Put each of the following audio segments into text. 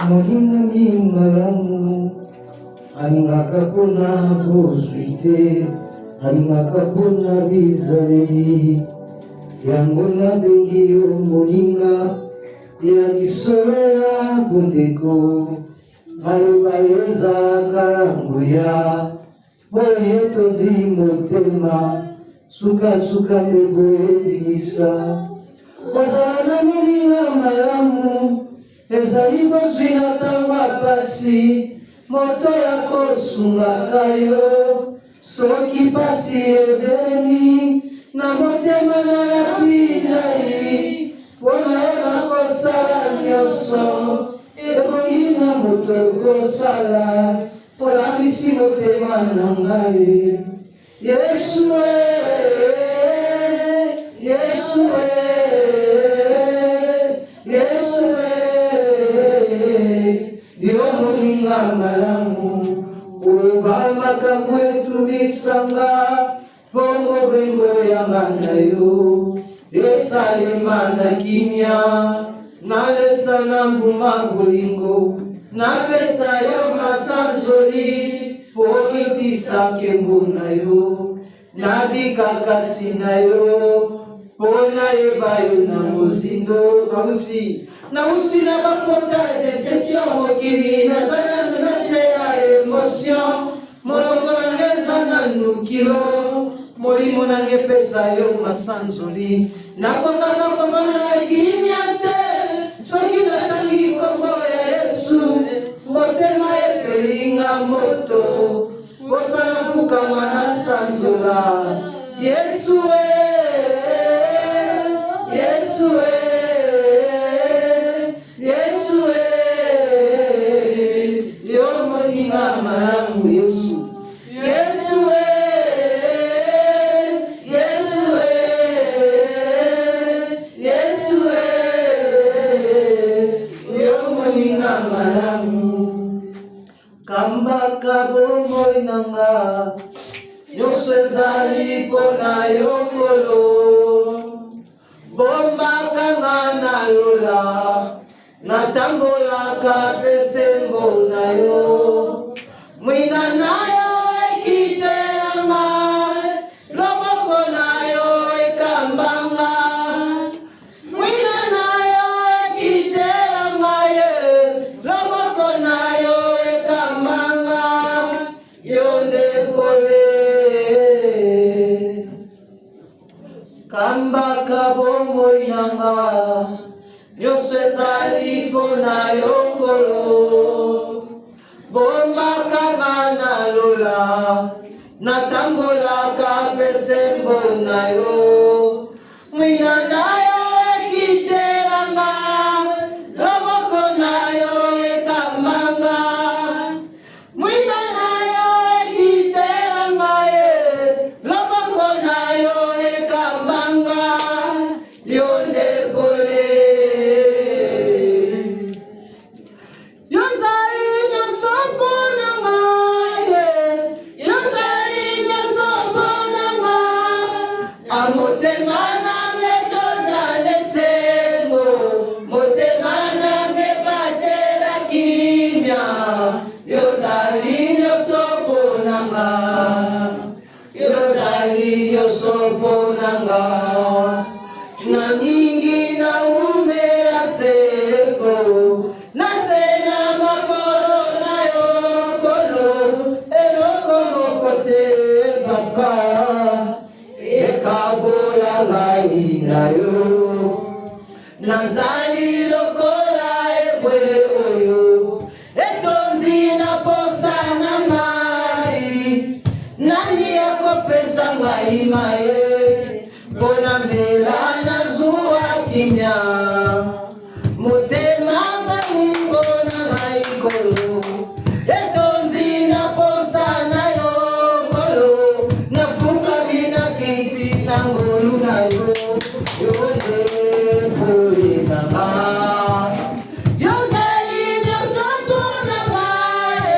moninga malamu alingaka mpona bozwi te, alingaka mpona bizaleli. Yango nabengi yo moninga ya lisolo ya bondeko, maloba ezaka nguya boye etondi motema, sukasuka mbebo ebimisa. Kozala na moninga malamu ezali bozwi na ntango pasi, moto ya kosungaka yo soki pasi ebelemi na motema na yapi na ye. Mpona yo nakosala nyonso ebongi na moto kosala, olambisi motema na ngai. Yesu Yesu Yesu yo moninga malamu, oyoba makambo etumisanga bongo bengo yanga na yo esalema na kimia. Nalesa na mbuma bolingo, napesa yo masanzoli po kitisa nkembo na yo, nabikakati na yo po nayeba yo na mozindo. Nauti na bakota deception mokili, nazana nase ya emotion, molongo nangeza na nukilo, molimo nange pesa yo masanzoli. Nakongana komana kimia te, soki natangi kombo ya Yesu, motema epelinga moto, bosana fuka mwana sanzola. Yesu Yesu Yesu yo moninga malamu. Yesu Yesu Yesu Yesu yo moninga malamu. Kambaka bomoi nanga nyonso ezali mpona yo nkolo, bombakanga na lola natambolaka pesembo na yo. Mwina na yo ekitelanga, loboko na yo ekambanga. Mwina na yo ekitelanga ye, loboko na yo ekambanga. Yo ndekole kambaka bomoi nanga nyonso ezali mpona yo nkolo, bombakanga na lola natambolaka pesembo na yo. Mwina na yo ekitelanga, loboko na yo ekambanga. Mwina na yo ekitelanga ye, loboko na yo ekambanga. Yo ndekole na nyingi na umea seko na sena makoro na yokolo eloko mokote papa ekabola ngai na yo. Nazali lokola ebwele oyo etondi na posa na ngai, nani akopesa ngai maye mpona mbela nazwa kimia. Motema maingo na maikolo etondi na posa na yo kolo, nafuka bina kiti na ngolu na yo. Yonde pole mama yozali nyoso mpona ngai,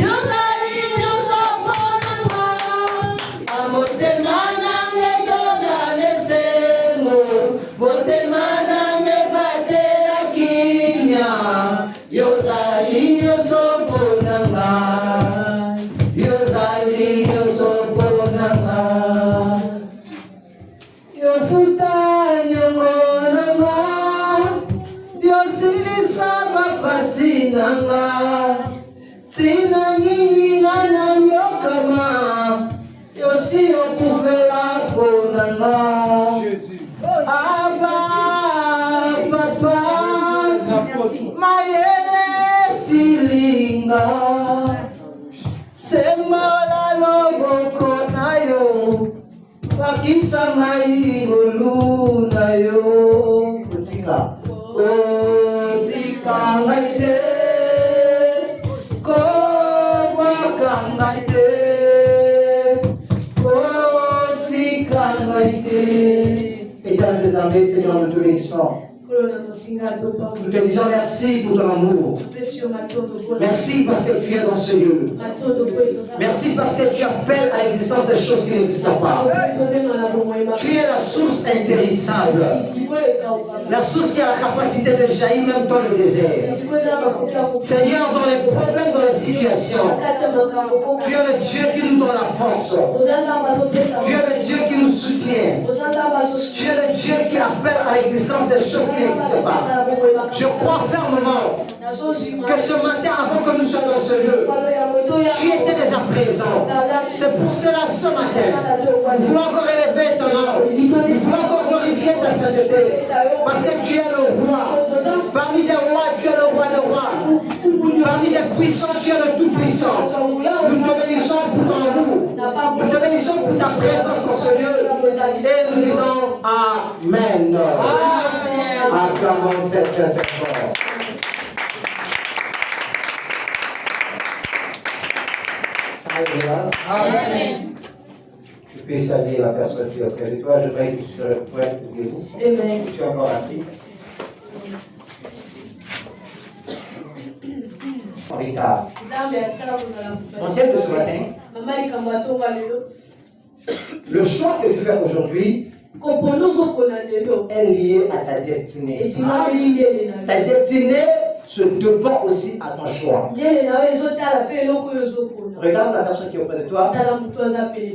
yozali nyoso mpona ngai. Amotema nange toda lesengo, motema nange Bakisa mai goluna yo Tika Tika ngaite Ko wakangaite Ko tika ngaite. Éternel des armées, Seigneur, nous te bénissons. Nous te disons merci pour ton amour. Merci parce que tu es dans ce lieu. Merci parce que tu appelles à l'existence des choses qui n'existent pas. Tu es la source intéressable. La source qui a la capacité de jaillir même dans le désert. Seigneur, dans les problèmes, dans les situations, tu es le Dieu qui nous donne la force. Tu es le Dieu qui nous soutient. Tu es le Dieu qui appelle à l'existence des choses qui n'existent pas. Je crois fermement que ce matin, avant que nous soyons dans ce lieu, tu étais déjà présent. C'est pour cela ce matin, nous voulons encore élever ton nom. Nous voulons encore glorifier ta sainteté. Parce que tu es le roi. Parmi les rois, tu es le roi des rois. Parmi les puissants, tu es le tout-puissant. Nous te bénissons pour ton amour. Nous te bénissons pour ta présence dans ce lieu. Et nous disons Amen. Acclamons très très très fort. Amen. Tu peux saluer la personne qui est auprès de toi. Je voudrais que tu sois prête pour vous. Amen. Tu es encore assis. En retard. Mon thème de ce matin, le choix que tu fais aujourd'hui est lié à ta destinée. Ta destinée se dépend aussi à ton choix. Regarde la personne qui est auprès de toi.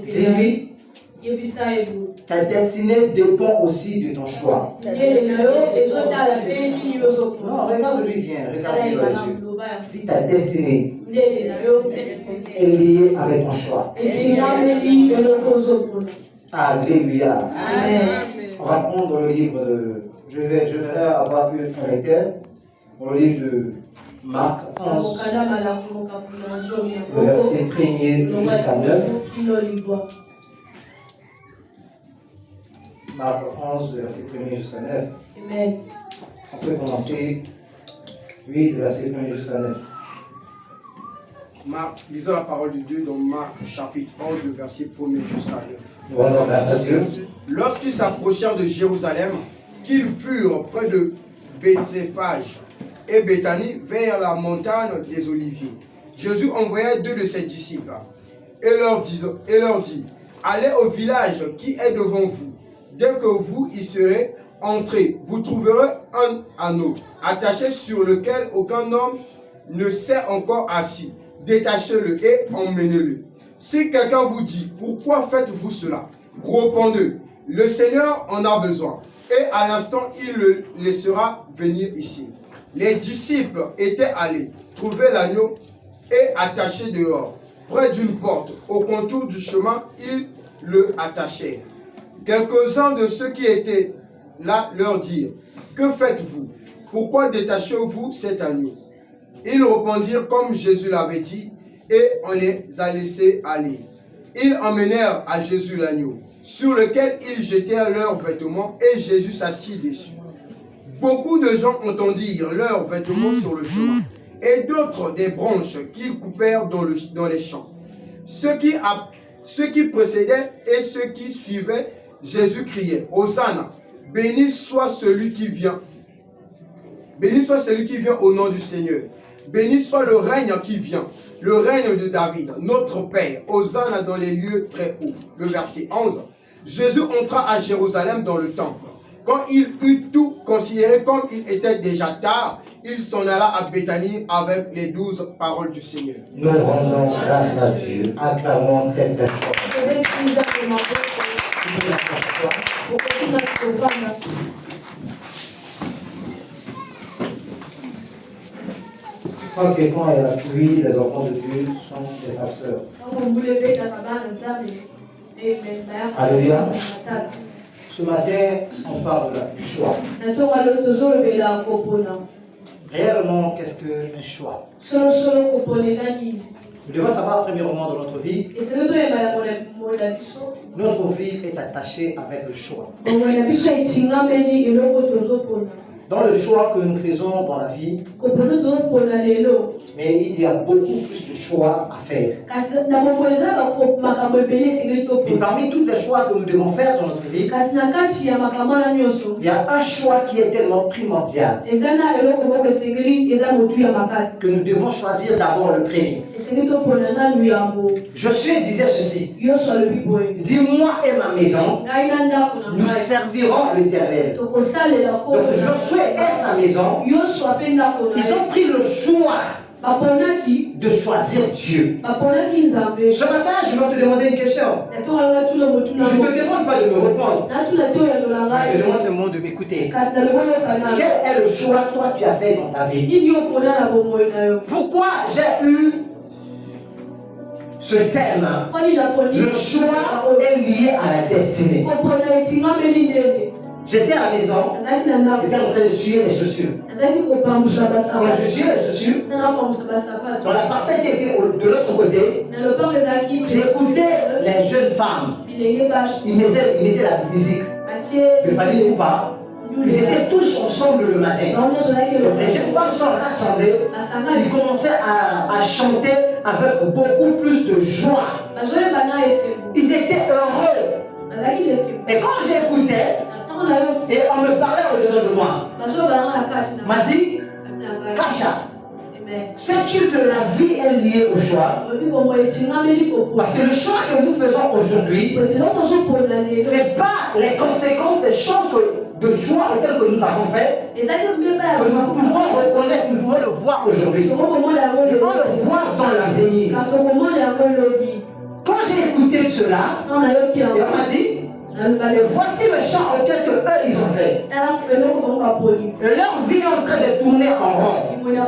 Dis-lui, ta destinée dépend aussi de ton choix. Non, regarde-lui bien. Regarde-lui dans les yeux. Dis ta destinée est liée avec ton choix. Alléluia. Amen. On va prendre le livre de... Je vais avoir un lecteur dans le livre de Marc 11, le verset 1er jusqu'à 9. Marc 11, le verset 1er jusqu'à 9. Amen. On peut commencer, oui, le verset 1er jusqu'à 9. Marc, lisons la parole de Dieu dans Marc chapitre 11, le verset 1er jusqu'à 9. Nous rendons grâce à Dieu. Lorsqu'ils s'approchèrent de Jérusalem, qu'ils furent près de Bethséphage et Béthanie, vers la montagne des Oliviers, Jésus envoya 2 de ses disciples et leur dit, allez au village qui est devant vous. Dès que vous y serez entrés, vous trouverez un anneau attaché sur lequel aucun homme ne s'est encore assis. Détachez-le et emmenez-le. Si quelqu'un vous dit, pourquoi faites-vous cela? Répondez, le Seigneur en a besoin. Et à l'instant, il le laissera venir ici. Les disciples étaient allés trouver l'agneau et attaché dehors, près d'une porte. Au contour du chemin, ils le attachèrent. Quelques-uns de ceux qui étaient là leur dirent, que faites-vous? Pourquoi détachez-vous cet agneau? Ils répondirent comme Jésus l'avait dit, et on les a laissés aller. Ils emmenèrent à Jésus l'agneau, sur lequel ils jetèrent leurs vêtements, et Jésus s'assit dessus. Beaucoup de gens entendirent leurs vêtements sur le chemin, et d'autres des branches qu'ils coupèrent dans les champs. Ceux qui précédaient et ceux qui suivaient Jésus criaient, Hosanna, béni soit celui qui vient. Béni soit celui qui vient au nom du Seigneur. Béni soit le règne qui vient, le règne de David, notre Père. Hosanna dans les lieux très hauts. Le verset 11. Jésus entra à Jérusalem dans le temple. Quand il eut tout considéré comme il était déjà tard, il s'en alla à Béthanie avec les 12 paroles du Seigneur. Nous rendons grâce à Dieu. Acclamons très très fort. Quand quelqu'un est la pluie, les enfants de Dieu sont des pasteurs. Alléluia. Ce matin, on parle du choix. Réellement, qu'est-ce qu'un choix? Nous devons savoir premièrement dans notre vie, notre vie est attachée avec le choix. Dans le choix que nous faisons dans la vie, mais il y a beaucoup plus de choix à faire. Et parmi tous les choix que nous devons faire dans notre vie, il y a un choix qui est tellement primordial que nous devons choisir d'abord le premier. Josué disait ceci: dis, moi et ma maison, nous servirons l'Éternel. Donc Josué et sa maison, ils ont pris le choix de choisir Dieu. Ce matin, je vais te demander une question. Je ne te demande pas de me répondre. Je te demande seulement de m'écouter. Quel est le choix que toi tu as fait dans ta vie? Pourquoi j'ai eu ce thème? Le choix est lié à la destinée. J'étais à la maison, j'étais en train de suivre les chaussures. Quand je suis les chaussures, dans la parcelle qui était de l'autre côté, j'écoutais les jeunes femmes. Ils mettaient la musique. Il fallait ou pas. Ils étaient tous ensemble le matin. Donc les jeunes femmes sont rassemblées. Ils commençaient à chanter avec beaucoup plus de joie. Ils étaient heureux. Et quand j'écoutais, et on me parlait au-dedans de moi, m'a dit, Kasha, sais-tu que la vie est liée au choix? Parce que le choix que nous faisons aujourd'hui, ce n'est pas les conséquences des choses de choix auxquels que nous avons fait, que nous pouvons reconnaître, nous pouvons le voir aujourd'hui. Nous pouvons le voir dans l'avenir. Quand j'ai écouté cela, et on m'a dit, et voici le champ auquel eux ils ont fait. Et leur vie est en train de tourner en rond. Mais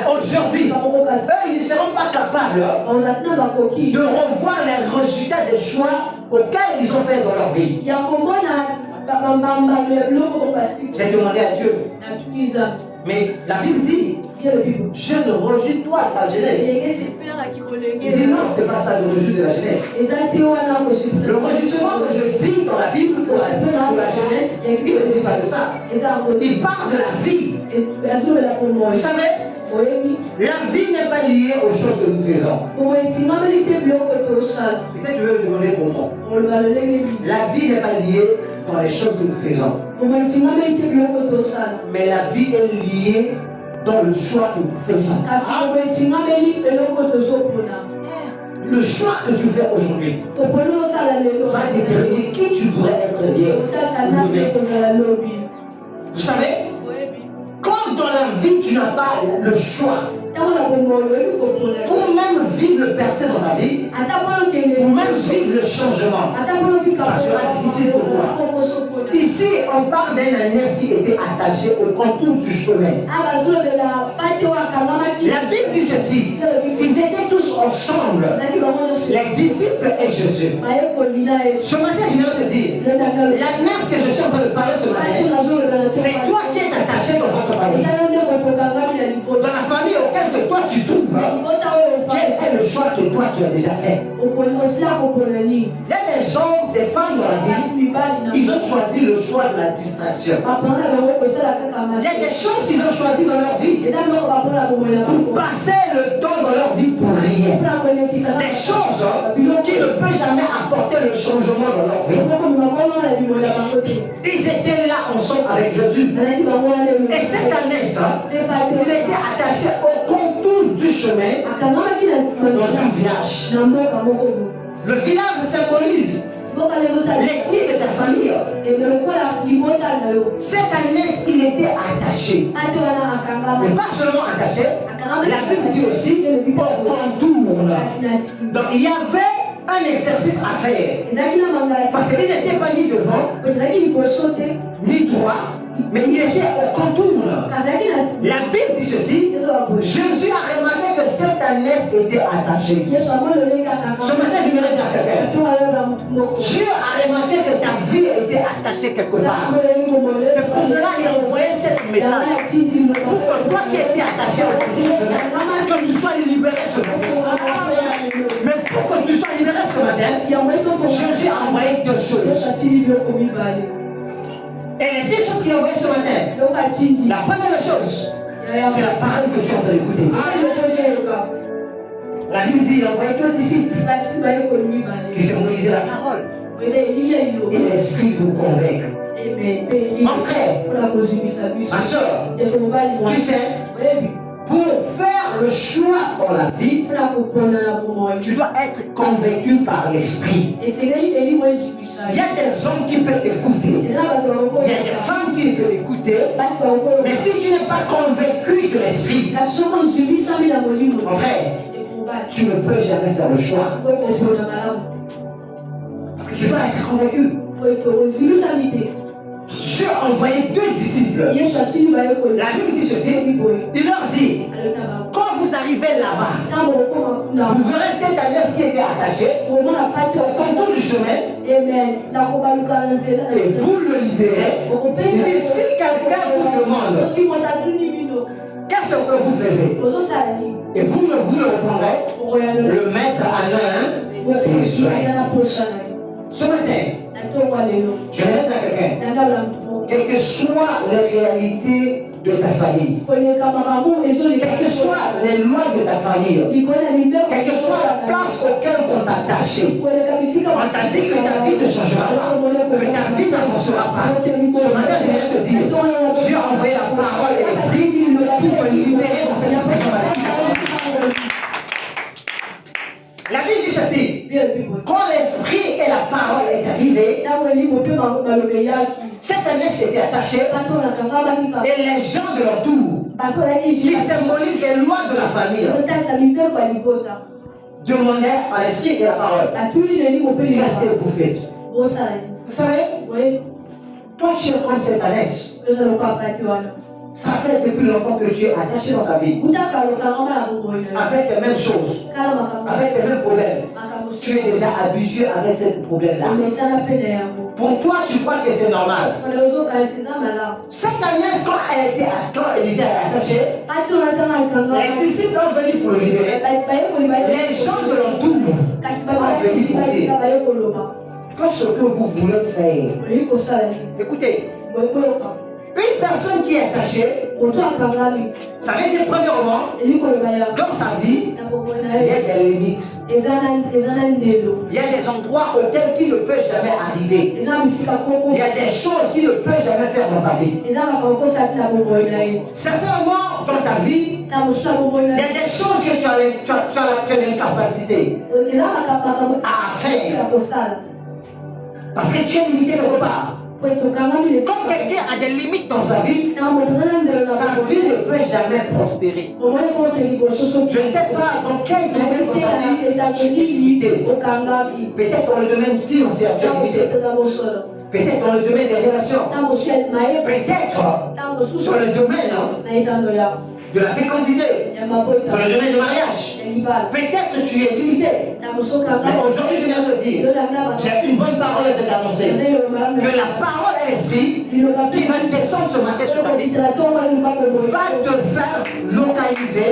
aujourd'hui, eux ils ne seront pas capables de revoir les résultats des choix auxquels ils ont fait dans leur vie. J'ai demandé à Dieu. Mais la Bible dit, je ne rejette toi ta jeunesse. Il dit non, c'est pas ça le rejet de la jeunesse. Le rejugement que je dis dans la Bible pour la jeunesse, il ne dit pas de ça. Il parle de la vie. Vous savez, la vie n'est pas liée aux choses que nous faisons. Peut-être je vais vous demander comment. La vie n'est pas liée dans les choses que nous faisons. Mais la vie est liée dans le choix que nous faisons. Le choix que tu fais aujourd'hui va déterminer qui tu pourrais être hier. Vous savez, quand dans la vie tu n'as pas le choix, pour même vivre le percé dans la vie, pour même vivre le changement, ça sera difficile pour toi. Ici, on parle d'un ânesse qui était attaché au contour du chemin. La Bible dit ceci: ils étaient tous ensemble, les disciples et Jésus. Ce matin, je vais te dire, l'ânesse que je suis en train de parler ce matin, c'est toi qui es attaché dans votre famille. Dans la famille auquel que toi tu trouves, quel est le choix que toi tu as déjà fait? Il y a des hommes, des femmes dans la vie, ils ont choisi le choix de la distraction. Il y a des choses qu'ils ont choisies dans leur vie pour passer le temps dans leur vie pour rien. Des choses qui ne peuvent jamais apporter le changement dans leur vie. Ils étaient là ensemble avec Jésus. Et cette année, il était attaché au contour du chemin dans un village. Le village symbolise l'ethnie de ta famille. Cette année, il était attaché. Mais pas seulement attaché, la Bible dit aussi au contour. Donc il y avait un exercice à faire. Parce qu'il n'était pas ni devant, ni droit, mais il était au contour. La Bible dit ceci: Jésus a remarqué que cette ânesse était attachée. Ce matin, je voudrais dire à quelqu'un, Dieu a remarqué que ta vie était attachée quelque part. C'est pour cela qu'il a envoyé ce message. Pour que toi qui étais attaché au contour, que tu sois libéré ce matin. Jésus a envoyé deux choses. Et les deux choses qu'il a envoyées ce matin, la première chose, c'est la parole que tu es en train d'écouter. La Bible dit qu'il a envoyé deux disciples qui symbolisaient la parole. Et l'esprit vous convainc. Mon frère, ma soeur, tu sais, pour faire le choix dans la vie, tu dois être convaincu par l'esprit. Il y a des hommes qui peuvent écouter, il y a des femmes qui peuvent écouter, mais si tu n'es pas convaincu de l'esprit, mon frère, tu ne peux jamais faire le choix. Parce que tu dois être convaincu. Dieu a envoyé deux disciples. La Bible dit ceci. Il leur dit, quand vous arrivez là-bas, vous verrez cette ânesse qui était attachée au contour du chemin. Et vous le libérez. Il dit, si quelqu'un vous demande, qu'est-ce que vous faisiez? Et vous le répondrez, le mettre à l'un et ce matin, je vais dire à quelqu'un, quelles que soient les réalités de ta famille, quelles que soient les lois de ta famille, quelle que soit la place auquel on t'a attaché, on t'a dit que ta vie ne changera pas, que ta vie n'avancera pas. Ce matin, je viens te dire, Dieu a envoyé la parole et l'esprit pour te libérer dans cette personne. La Bible dit ceci, quand l'esprit et la parole est arrivé, cette ânesse était attachée et les gens de l'entour qui symbolisent les lois de la famille demandaient à l'esprit et à la parole, qu'est-ce que vous faites? Vous savez, toi tu es comme cette ânesse. Ça fait depuis longtemps que tu es attaché dans ta vie avec les mêmes choses, avec les mêmes problèmes. Tu es déjà habitué avec ce problème-là. Pour toi, tu crois que c'est normal. Cette ânesse, quand elle était attachée, les disciples ont venu pour le libérer. Les gens de l'entour ont venu pour dire que ce que vous voulez faire. Écoutez. Une personne qui est attachée, ça veut dire premièrement, dans sa vie, il y a des limites. Il y a des endroits auxquels il ne peut jamais arriver. Il y a des choses qu'il ne peut jamais faire dans sa vie. Certainement, dans ta vie, il y a des choses que tu as l'incapacité à faire. Parce que tu es limité quelque part. Quand quelqu'un a des limites dans sa vie, sa vie ne peut jamais prospérer. Je ne sais pas dans quel domaine de ta vie tu es limité. Peut-être dans le domaine financier, tu es limité. Peut-être dans le domaine des relations. Peut-être dans le domaine de la fécondité, dans le domaine du mariage. Peut-être que tu es limité. Mais aujourd'hui, je viens de te dire, j'ai une bonne parole à t'annoncer. Que la parole est l'esprit qui va descendre ce matin sur ta vie va te faire localiser,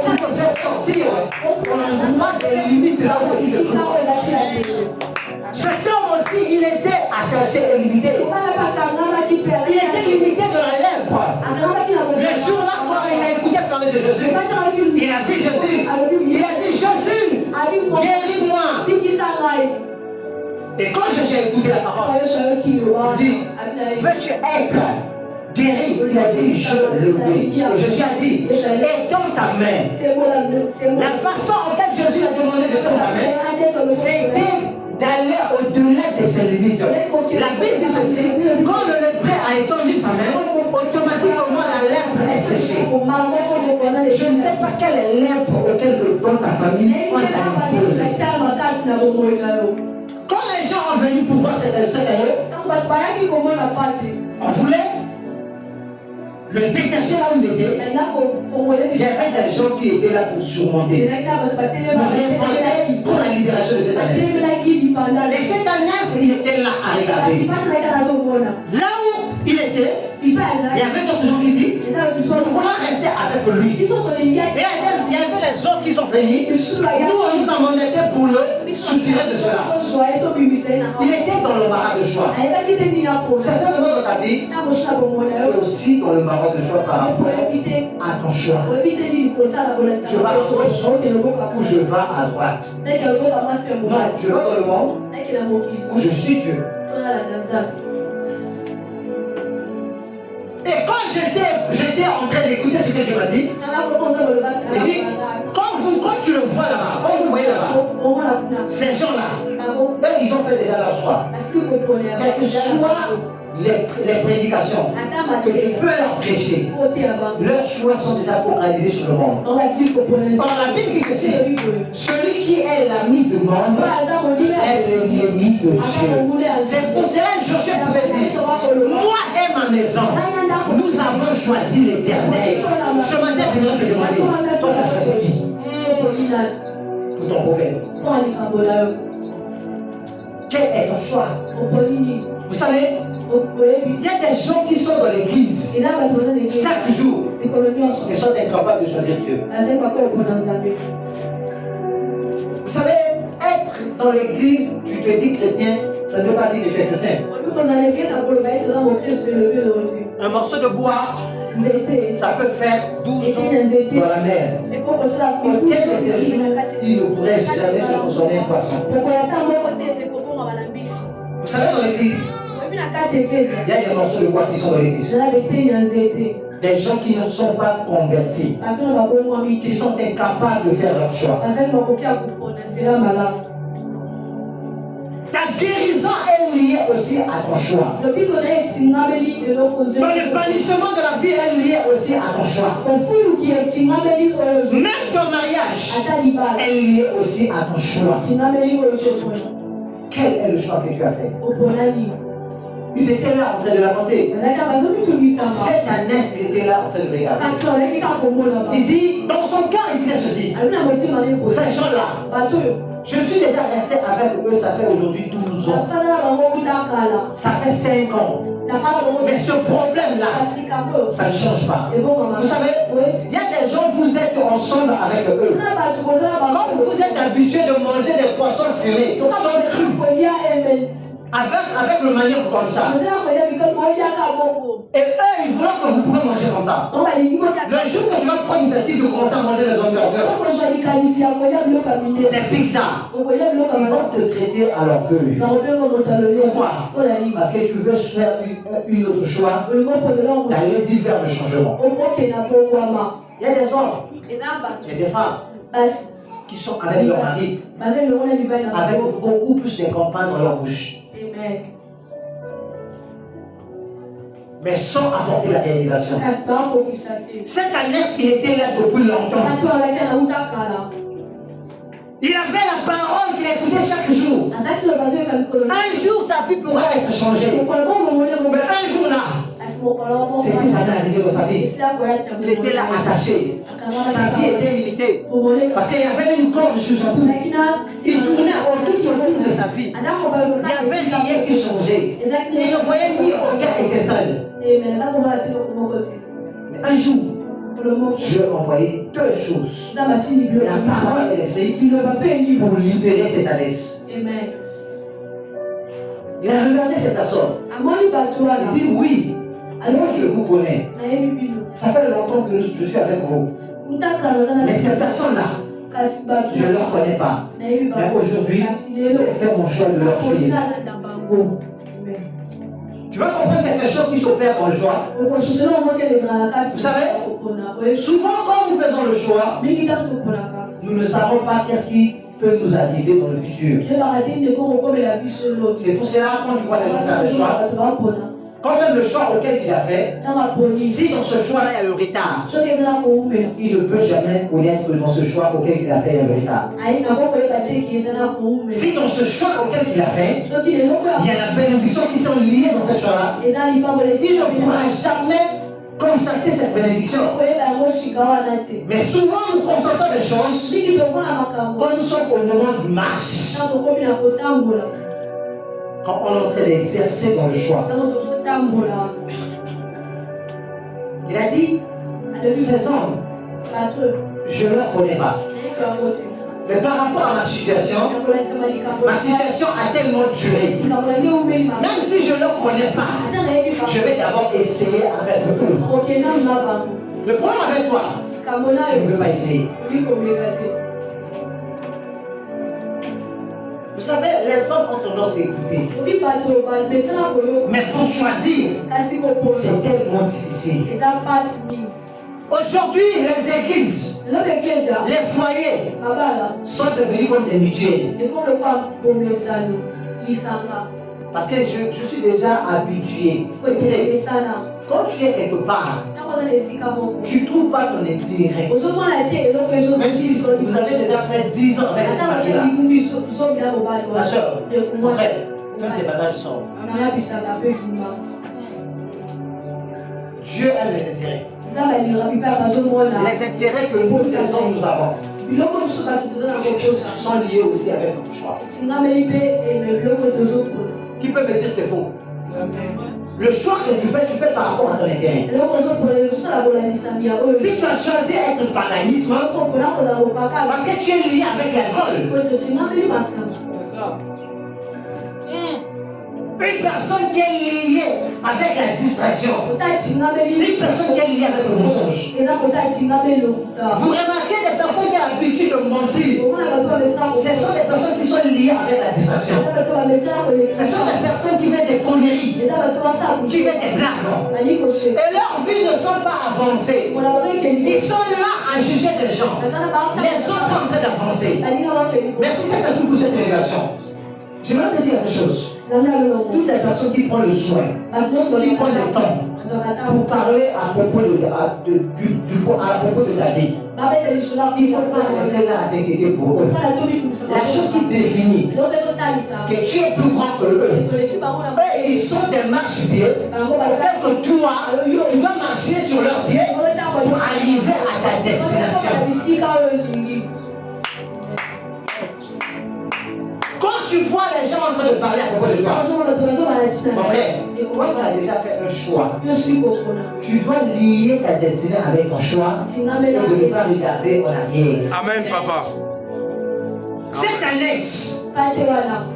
va te faire sortir pour l'endroit des limites là où tu te trouves. Cet homme aussi, il était attaché et limité. Il était limité de la lèvre. Le jour-là, quand il a écouté parler de Jésus, il a dit Jésus, il a dit Jésus, guéris-moi. Et quand Jésus a écouté la parole, il dit, veux-tu être guéri? Il a dit, je le veux. Et Jésus a dit, étends ta main. La façon en laquelle Jésus a demandé d'étendre ta main, c'était d'aller au-delà de ses limites. La Bible dit ceci, quand le lépreux a étendu sa main, automatiquement la lèpre est séchée. Je ne sais pas quelle est lèpre auquel dans ta famille on t'a imposé. Quand les gens ont venu pour voir cette année, on voulait le détacher là où il était. Il y avait des gens qui étaient là pour surmonter, pour la libération de cette année. Et cette ânesse, il était là à regarder. Là où il était, il y avait d'autres gens qui disaient, nous voulons rester avec lui. Et il y avait les autres qui qu'ils ont fini, nous on nous a mandaté pour le soutirer de cela. Il était dans le marat de choix. Certains moments dans ta vie, tu es aussi dans le marat de choix par rapport à ton choix. Je vais à gauche ou je vais à droite. Non, je vais dans le monde où je suis Dieu. Et quand j'étais en train d'écouter ce que Dieu m'a dit, il dit, quand tu le vois là-bas, quand vous voyez là-bas, ces gens-là, eux, ils ont fait déjà leur choix. Quelles que soient les prédications que tu peux leur prêcher, leurs choix sont déjà focalisés sur le monde. Or, la Bible dit ceci, celui qui est l'ami du monde est l'ennemi de Dieu. C'est pour cela que Josué pouvait dire, moi et ma maison, nous avons choisi l'Éternel. Ce matin, je vais te demander, toi tu as choisi qui pour ton problème? Quel est ton choix? Vous savez, il y a des gens qui sont dans l'église chaque jour et sont incapables de choisir Dieu. Vous savez, être dans l'église, tu te dis chrétien, ça ne veut pas dire que tu es chrétien. Un morceau de bois, ça peut faire 12 ans dans la mer. Auquel de ces jours, il ne pourrait jamais se consommer un poisson. Vous savez, dans l'église, il y a des morceaux de bois qui sont dans l'église. Des gens qui ne sont pas convertis, qui sont incapables de faire leur choix. Ta guérison est liée aussi à ton choix. Ton épanouissement de la vie est lié aussi à ton choix. Même ton mariage est lié aussi à ton choix. Quel est le choix que tu as fait? Ils étaient là en train de lamenter. Cette année, il était là en train de regarder. Il dit, dans son cœur, il disait ceci. Ces gens-là, je suis déjà resté avec eux, ça fait aujourd'hui 12 ans. Ça fait 5 ans. Mais ce problème-là, ça ne change pas. Vous savez, il y a des gens, vous êtes ensemble avec eux. Comme vous êtes habitués de manger des poissons fumés, sans crus, avec le manioc comme ça. Et eux, ils voient que vous pouvez manger comme ça. Le jour que tu vas prendre l'initiative de commencer à manger des hamburgers, des pizzas, ils vont te traiter à l'orgueil. Pourquoi? Parce que tu veux faire une autre choix, d'aller vers le changement. Il y a des hommes, il y a des femmes qui sont avec leur mari, avec beaucoup plus de campagnes dans leur bouche. Mais sans apporter la réalisation. Cette année, il était là depuis longtemps. Il avait la parole qu'il écoutait chaque jour. Un jour, ta vie pourra être changée. Mais un jour là, c'était jamais arrivé dans sa vie. Il était là attaché. Sa vie était limitée. Parce qu'il y avait une corde sur son cou. Il tournait autour de sa vie. Il n'y avait rien qui changeait. Il ne voyait ni aucun était seul. Mais un jour, Dieu a envoyé deux choses. La parole et l'esprit pour libérer cette année. Il a regardé cette personne. Il dit oui. Alors je vous connais. Ça fait longtemps que je suis avec vous. Mais ces personnes-là, je ne leur connais pas. Mais aujourd'hui, j'ai fait mon choix de leur suivre. Tu vas comprendre quelque chose qui s'opère dans le choix. Vous savez, souvent quand nous faisons le choix, nous ne savons pas qu'est-ce qui peut nous arriver dans le futur. C'est pour cela quand tu vois les gens faire le choix, quand même le choix auquel il a fait, si dans ce choix-là il y a le retard, il ne peut jamais connaître dans ce choix auquel il a fait le retard. Si dans ce choix auquel il a fait, il y a la bénédiction qui sont liées dans ce choix-là, il ne pourra jamais constater cette bénédiction. Mais souvent nous constatons des choses quand nous sommes au moment du marche. Quand on est en train d'exercer dans le choix. Il a dit, ces hommes, je ne leur connais pas. Mais par rapport à ma situation a tellement duré. Même si je ne le connais pas, je vais d'abord essayer avec eux. Le problème avec toi, je ne veux pas essayer. Vous savez, les hommes ont tendance à écouter. Mais pour choisir, c'est tellement difficile. Aujourd'hui, les églises, les foyers sont devenus comme des mutuelles. Parce que je suis déjà habitué. Quand tu es quelque part, tu ne trouves pas ton intérêt. Même si vous avez déjà fait 10 ans avec cette partie-là. Ma soeur, mon frère, ferme tes bagages, sors. Dieu aime les intérêts. Les intérêts que nous, ces hommes, nous avons sont liés aussi avec notre choix. Qui peut me dire c'est faux? Le choix que tu fais par rapport à ton intérêt. Si tu as choisi être paganisme, parce que tu es lié avec l'alcool. Une personne qui est liée avec la distraction, c'est une personne qui est liée avec le mensonge. Vous remarquez des personnes qui ont l'habitude de mentir. Ce sont des personnes qui sont liées avec la distraction. Ce sont des personnes qui font des conneries, qui font des blagues. Et leurs vies ne sont pas avancées. Ils sont là à juger des gens. Les autres sont en train d'avancer. Merci cette personne pour cette révélation. J'aimerais te dire quelque chose. Toutes les personnes qui prennent le soin, qui prennent le temps pour parler à propos de ta vie, il ne faut pas rester là à s'inquiéter pour eux. La chose qui définit que tu es plus grand que eux, ils sont des marche-pieds, autant que toi, tu dois marcher sur leurs pieds pour arriver à ta destination. Quand tu vois les gens en train de parler à propos de toi, mon frère, toi tu as déjà fait un choix. Tu dois lier ta destinée avec ton choix et ne pas regarder en arrière. Amen, papa. Cette année,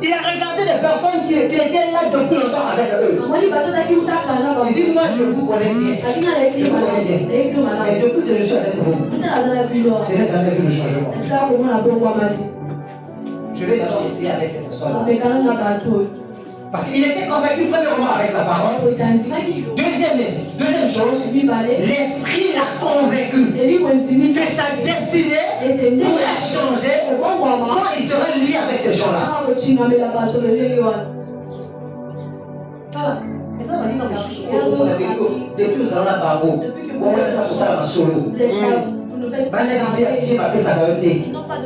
il a regardé des personnes qui étaient là depuis longtemps avec eux. Il dit, moi je vous connais bien. Je vous connais bien. Mais depuis que je suis avec vous, je n'ai jamais vu le changement. Je vais d'abord essayer avec cette personne. Parce qu'il était convaincu premièrement avec la parole. Deuxième chose, l'esprit l'a convaincu que sa destinée pourrait changer quand il sera lié avec ces gens-là. Depuis nous allons là-bas, on va faire un solo. Ils n'ont pas de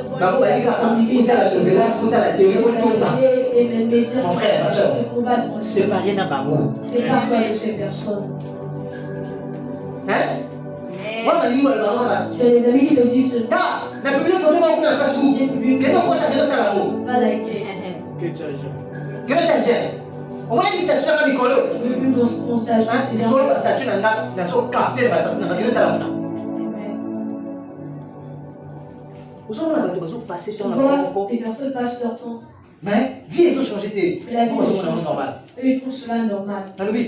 mon frère, ma soeur, c'est pas rien à Bamou. C'est pas toi de ces personnes. Hein? Moi, je dis, tu as des amis qui te disent la public photo, on a fait tout. Quel est ton compte à l'amour? Pas liker. Quel est on va dire que c'est un Nicolo. Mon statut. Nicolo, la statue n'a pas capté la statue, n'a pas de la vous avez passé sur la les personnes passent leur temps. Mais, vie, ils ont changé. La vie est normale. Eux, ils trouvent cela normal. Ton problème,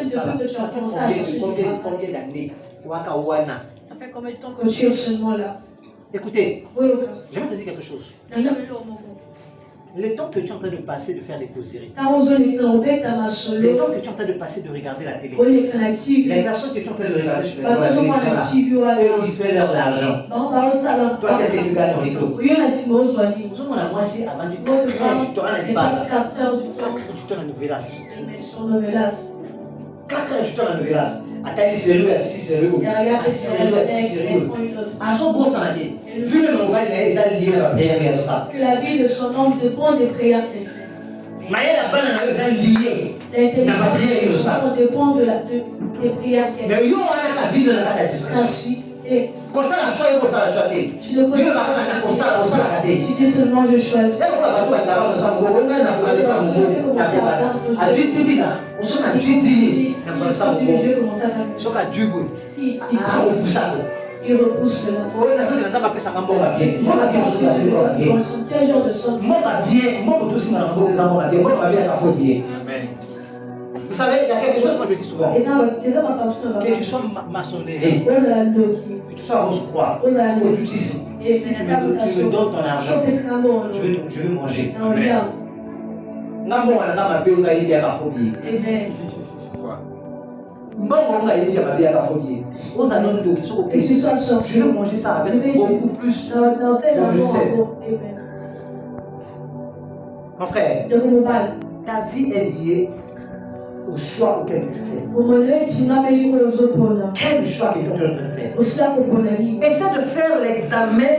depuis que tu as commencé à changer. Combien d'années? Ça fait combien de temps que tu es seulement là? Écoutez, oui. j'aimerais te dire quelque chose. Le temps que tu es en train de passer de faire des causeries, le temps que tu es en train de passer de regarder la télé, les personnes que tu es en train de regarder sur la télévision, ils font leur argent. Toi, qu'est-ce que tu gagnes en rito? Nous sommes à moitié avant 4 heures du temps à la base. 4 heures du temps à la Novelas. 4 heures du temps à la Novelas. Attends, c'est lui, c'est lui. À son gros santé, vu le mobile, il a lié la prière et ça. Que la vie de son homme dépend des prières qu'il fait. Mais la banane, il a lié. La prière et ça. Dépend des prières qu'il fait. Mais il y a la vie de la discrétion. Comme ça, la choix, comme ça, la choix. Tu dis seulement je choisis. Il repousse cela. Oh, la chose de la table, ça m'a bon à bien. Moi, la bien, Quel genre de sorte? moi, bien. Moi, tout ça, on a des amours à bien. Moi, bien, à la bien. Vous savez, il y a quelque chose, moi, je dis souvent. Que tu sois maçonnerie, que tu sois Rose-Croix, occultisme. Si tu me donnes ton argent, je veux manger. Non, bon, on a bien gagné à la phobie. Amen. Bon, on a gagné à la phobie. Aux annonces de qui sont au pays, je veux manger ça avec beaucoup plus de recettes. Mon frère, ta vie est liée au choix auquel tu fais. Quel choix que tu es en train de faire? Essaie de faire l'examen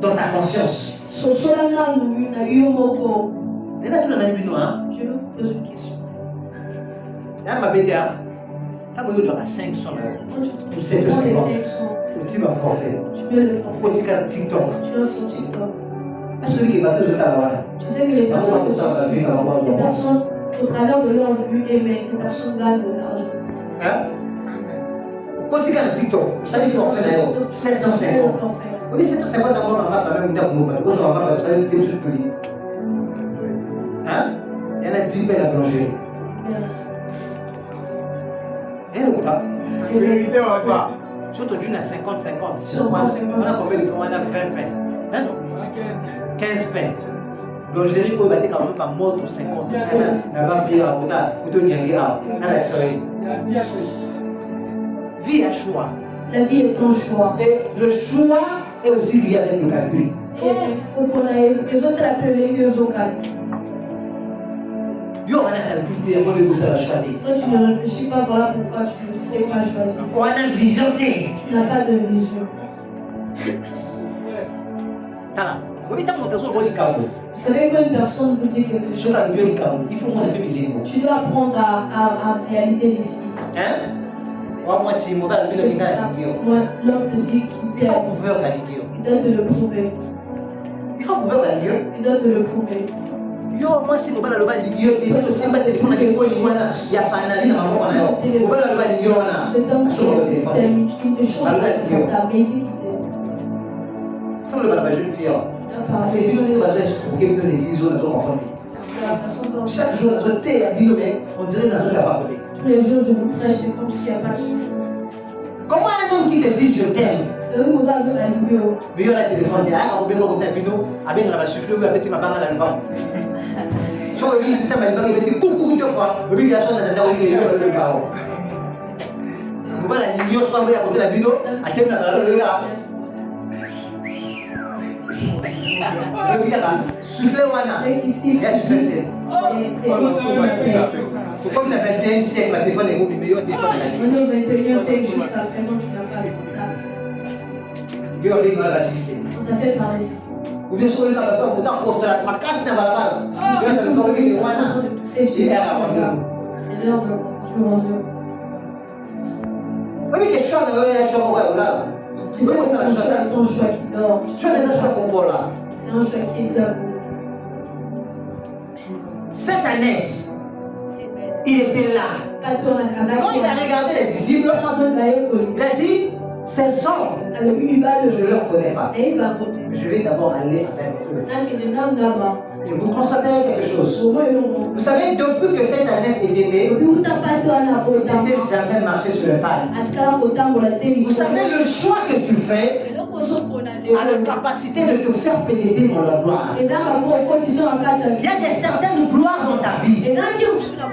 dans ta conscience. Je vais vous poser une question. Quand vous avez 500 euros, Quand tu pour 7 prends les secondes, 500, tu vas forfait. tu mets le Faut forfait. dire TikTok. Tu lances sur TikTok. Celui qui va te jeter à la Tu sais que les personnes, au travers de leur vue, les personnes gagnent de l'argent. hein? Quand tu regardes TikTok, vous savez, forfait d'ailleurs, 750. Oui, 750 d'abord, on va même dire pour nous, parce qu'on va faire des trucs plus. Hein? Il y en a 10 paires à blanchir. Et le pas. Vérité, on va pas. Surtout d'une à 50-50. On a combien de pains? On a 20 pains. Hein, non? 15 pains. Blancherie, pour battre quand même pas mort ou 50. La vampire, on a tout gagné à la soirée. Vie à choix. La vie est un choix. Et le choix est aussi lié avec le calcul. Et les autres appellent les autres. Yo, on a calculé, on a choisi. Toi, tu ne réfléchis pas, voilà pourquoi tu ne sais pas choisir. On a vision. Tu n'as pas de vision. Oui, t'as mon personne pour les câbles. Vous savez qu'une personne vous dit quelque chose. Il faut qu'on fait les mots. Tu dois apprendre à réaliser les signes. Hein? Moi, si mon père le dit l'homme te dit qu'il il faut pouvoir la ligueur. il doit te le prouver. Il faut pouvoir la ligueur. Il doit te le prouver. Yo, moi, si mon père le ligueur, il faut aussi mettre le téléphone avec moi. Il y a pas un ami dans ma maman. Mon père le ligueur. C'est un Sur le téléphone. une chose que ta médite. Il faut le la jeune fille. Parce que les vidéos de base, pour qu'elle donne des visions, chaque jour, dans un thé à Bilomé, on dirait dans un tabac. Tous les jours, je vous prêche, c'est comme s'il n'y a pas de chute. Comment un homme qui te dit je t'aime? Le mot va de la vidéo. Mais il y a le téléphone, il y a un peu de vidéo, avec la souffle, ou avec ma barre à l'album. Sur le système, il va dire coucou deux fois, le il a son attendant, il est le carreau. Vous voyez la vidéo, soit à côté de la vidéo, à quel moment le gars. Le gars, soufflez Wana, il y a soufflé. Pourquoi on a 21e siècle, le téléphone est le meilleur téléphone de la vie? On est au 21e siècle, jusqu'à présent, tu n'as pas de contact. Il y a la cité. On t'appelle par les sites. Ou bien sûr, il y a un poste là, ma casse n'est pas là. Il y a le corps de Wana. C'est l'heure de tu reviens. Oui, mais quel choix de un choix là? Tu sais que c'est ton choix qui dort. Choix des choix pour là. C'est un choix qui est déjà bon. Cette année, il était là. Quand il a regardé les disciples, il a dit, ces hommes, je ne leur connais pas. Mais je vais d'abord aller avec eux. Et vous constatez quelque chose. Vous savez, depuis que cette année était née, il n'était jamais marché sur le paille. Vous savez, le choix que tu fais a la capacité de te faire pénétrer dans la gloire. Il y a des certaines gloires dans ta vie.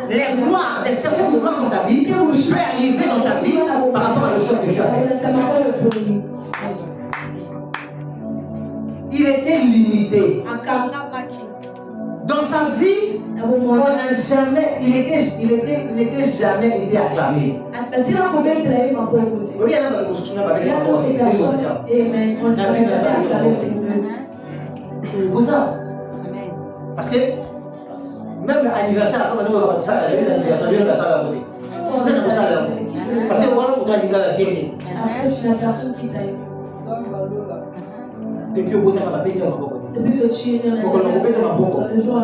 Les gloires, des certaines gloires dans ta vie peuvent arriver dans ta vie par rapport au choix que tu as fait. Il était limité. Dans sa vie, on n'a jamais, il n'était jamais été acclamé. Oui, il y a un autre personne. Pour ça. Parce que même l'anniversaire, après, on va ça, parce que voilà, on doit dire la vérité. Parce que c'est la personne qui t'a aidé. Depuis au bout de ma bête, on va côté. Depuis que tu es né, le jour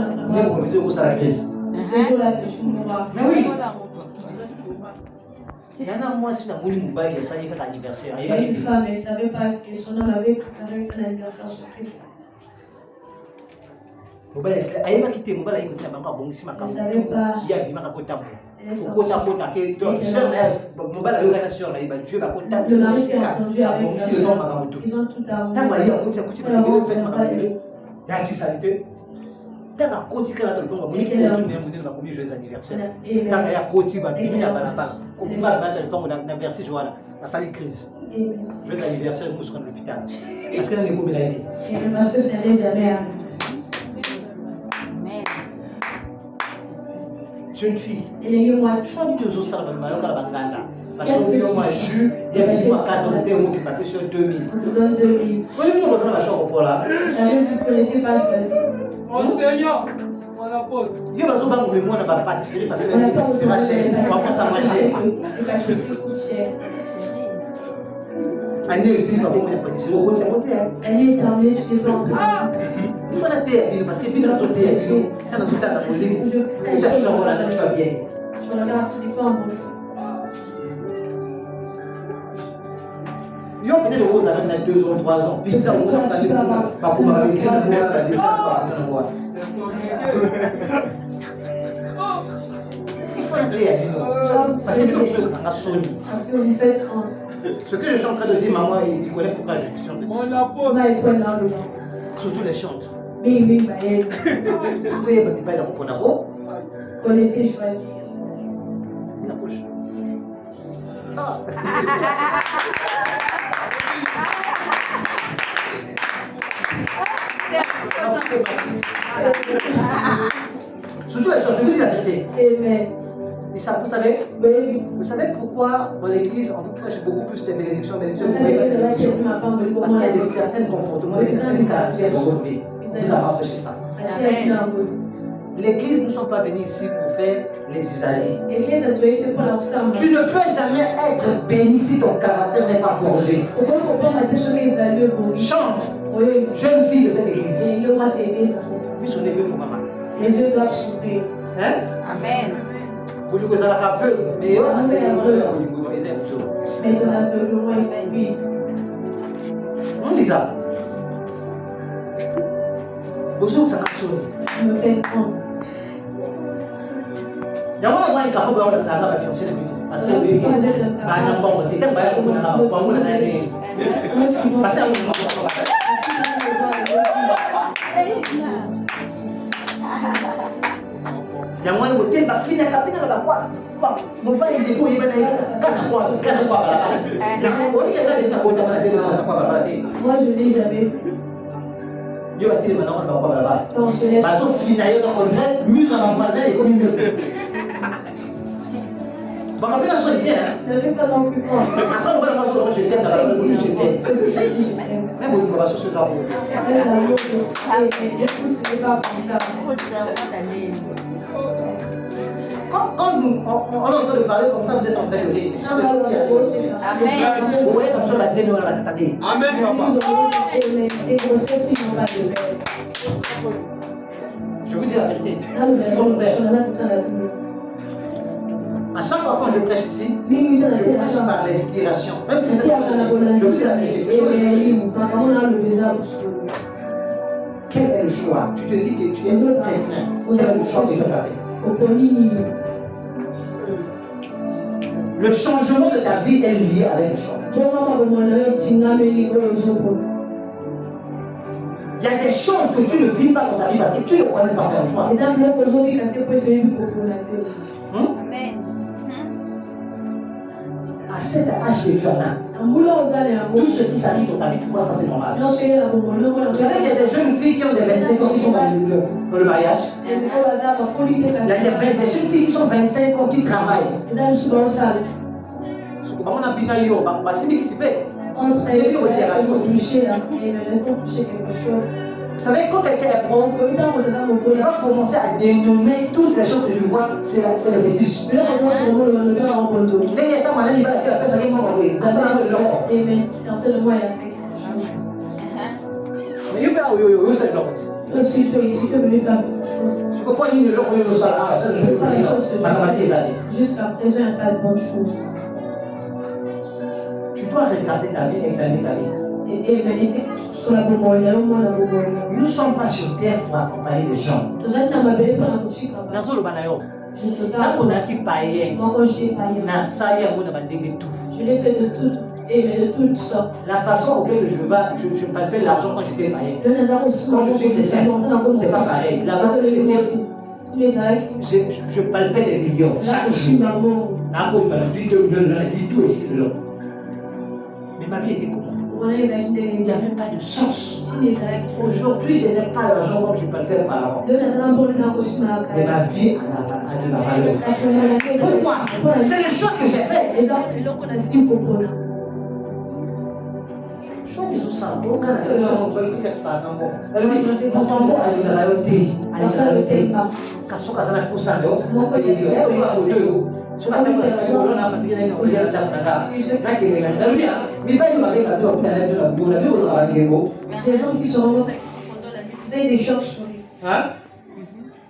où la crise. ce jour-là que tu mourras. Mais oui. Il y en a moi si la mouli moubaï, il y a un anniversaire. Il y a une femme, elle ne savait pas que son homme avait préparé un anniversaire surprise. Il ne savait pas. Le mari s'est entendu avec la soeur. Ils ont tout arrangé. Tant que côté quand on peut me faire un premier joyeux anniversaire. Tant que côté va bien à la part. Au plus bas je pense on a vertige voilà. La salle crise. Joyeux anniversaire pour se rendre à l'hôpital. Parce que dans les communautés. Et parce que ça n'est jamais arrivé. Jeune fille. Elle est moi. Je suis deux autres salles dans la banganda. Parce que moi jus, il y a des mois 4 on était au qui m'a fait sur 2000. Je donne 2000. Quand je me la chambre pour là. J'avais vu que laisser pas choisir. Enseignant, mon apôtre. Il y a besoin de moi on va pâtisserie parce que c'est ma cher. On va ça marcher. Les pâtisseries coûtent cher. Année aussi pas pour la pâtisserie, on c'est monté. Elle est terminée, tu sais pas encore. Il faut la terre parce que puis dans son terre, quand on se tape dans le lit, on t'a choisi là, tu vas bien. Je regarde tous les pas en bon choix. Il y a peut-être rose avec 2 ans, 3 ans. Puis ça, on va passer par pour m'avoir écrit la descente par voir. Il faut la terre, parce que c'est comme ça que ça m'a sonné. Parce que vous faites un. Ce que je suis en train de dire, maman, il connaît pourquoi je chante. Mon apôtre. On a école là dedans. Surtout les chantes. Mais oui, bah elle. Oui, mais pas là pour n'avoir. Connaissez choisir. Une approche. Surtout les chantes, je vous dis la vérité. Amen. Et ça, vous savez, Oui. vous savez pourquoi dans l'église on prêche beaucoup plus les bénédictions, Parce qu'il y a des certains comportements, des certains caractères de votre vie. Vous avez empêché ça. L'église, nous ne sommes pas venus ici pour faire les Isaïes. Tu ne peux jamais être béni si ton caractère n'est pas forgé. Chante, jeune fille de cette église. Mais son neveu faut maman. Les yeux doivent s'ouvrir. Hein? Amen. Pour lui que ça la veut, mais on a fait un peu au niveau des ailes. Mais ton aveuglement est oui. On dit ça. Bonjour, ça m'a sonné. Je me fais prendre. Il y a un moment où il y a un peu de ça, la fiancée de Bino. Parce que lui, il y a un bon, tu t'es pas un bon, parce que Yang mana betul tak fina tapi nak dapat. Bapa ini pun ibu ni kan apa lah. Nak boleh kan dia nak buat apa dia nak apa berarti. Moi je l'ai jamais vu. Dia berarti dia nak apa berapa. On se laisse. Pasal fina yo nak buat mieux dans voisin et comme mieux. Baka fina solitaire. Ne vais pas non plus prendre. Après on va passer au jeter dans la rue jeter. Même on va passer sur ça. Elle a l'eau. Et du coup ce n'est pas comme ça. Quand on entend parler comme ça, vous êtes en train de rire. Amen. Vous voyez comme ça, la tête, on va la tête. Amen, papa. Je vous dis la vérité. Ah, À chaque fois quand je prêche ici, je prêche par l'inspiration. Même si je vous dis la vérité. Quel est le choix? Tu te dis que tu es médecin. Quel est le choix que tu as fait? Le changement de ta vie est lié avec le choix. Il y a des choses que tu ne vis pas dans ta vie parce que tu ne connais pas faire le choix. Amen. À cet âge que tu en as, tout ce qui s'arrive dans ta vie, tu vois ça c'est normal. Vous savez qu'il y a des jeunes filles qui ont des 25 ans qui sont dans le mariage. Il y a des jeunes filles qui sont 25 ans qui travaillent. Ce que on a bien eu, c'est qui s'y fait. Vous savez, quand quelqu'un est pauvre, tu vas commencer à dénommer toutes les choses que tu vois, c'est le fétiche. Mais il y a tant de il va la personne qui m'a envoyé. Mais il y a c'est l'autre. Je comprends qu'il y a le salaire, ça je ne veux pas dire. Jusqu'à présent, il n'y a pas de bonne chose. dois regarder ta vie, examiner ta vie. Nous ne sommes pas sur terre pour accompagner les gens. Je l'ai fait de toutes sortes. La façon auquel je palpais l'argent quand j'étais païen. Quand je suis chrétien, c'est pas pareil. La base c'était. Je palpais des millions. Chaque jour. Mais ma vie était comment? Il n'y avait pas de sens. Aujourd'hui, je n'ai pas l'argent comme je palpais auparavant. Mais ma vie a de la valeur. Pourquoi? C'est le choix que j'ai fait. Choix des oussins. Pourquoi c'est le choix de ça? Des gens qui se rencontrent avec vous avez des chocs sur lui.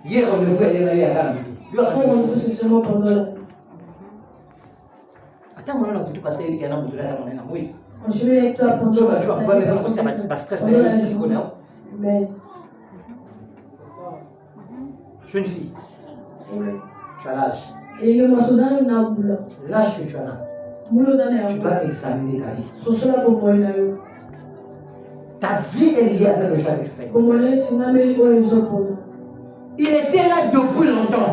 Hier, on me voit aller à la rendez-vous, c'est seulement pendant la nuit. Attends, on a beaucoup parce qu'il y a un moment de la oui. Je vais avec toi pendant la nuit. Mais jeune fille, tu as l'âge. L'âge que tu as là, tu dois examiner ta vie. Ta vie est liée avec le choix que tu fais. Il était là depuis longtemps.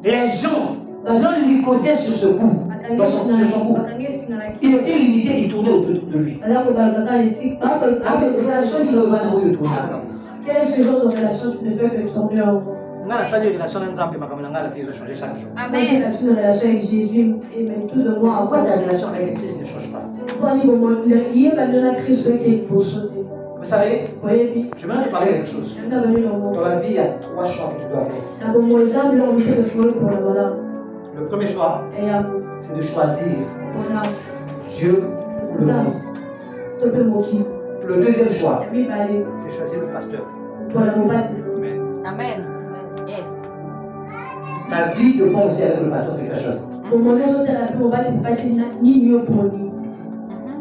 Les gens l'ont licoté sur ce coup. Sur son coup. Il était limité, il tournait autour de lui. Quel est ce genre de relation tu ne fais que tourner en rond? La relation avec Jésus et même tout de moi. Pourquoi ta relation avec Christ ne change pas? Vous savez, je vais te parler de quelque chose. Dans la vie, il y a 3 choix que tu dois faire. Le premier choix, c'est de choisir Dieu ou le monde. Le deuxième choix, c'est choisir le pasteur. Amen. Yes. Ta vie dépend aussi avec le pasteur que tu as choisi.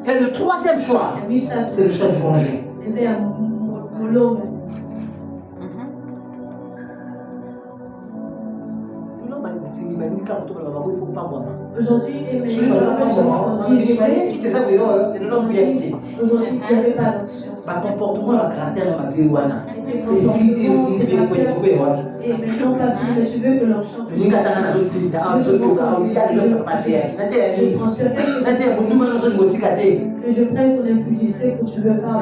Et le troisième choix, c'est le choix du congé. Aujourd'hui, aujourd'hui, il n'y avait pas d'option. Comportement, la caractère, ma vie, et maintenant, parce que je veux que l'option je prenne ton impudicité que tu veux pas.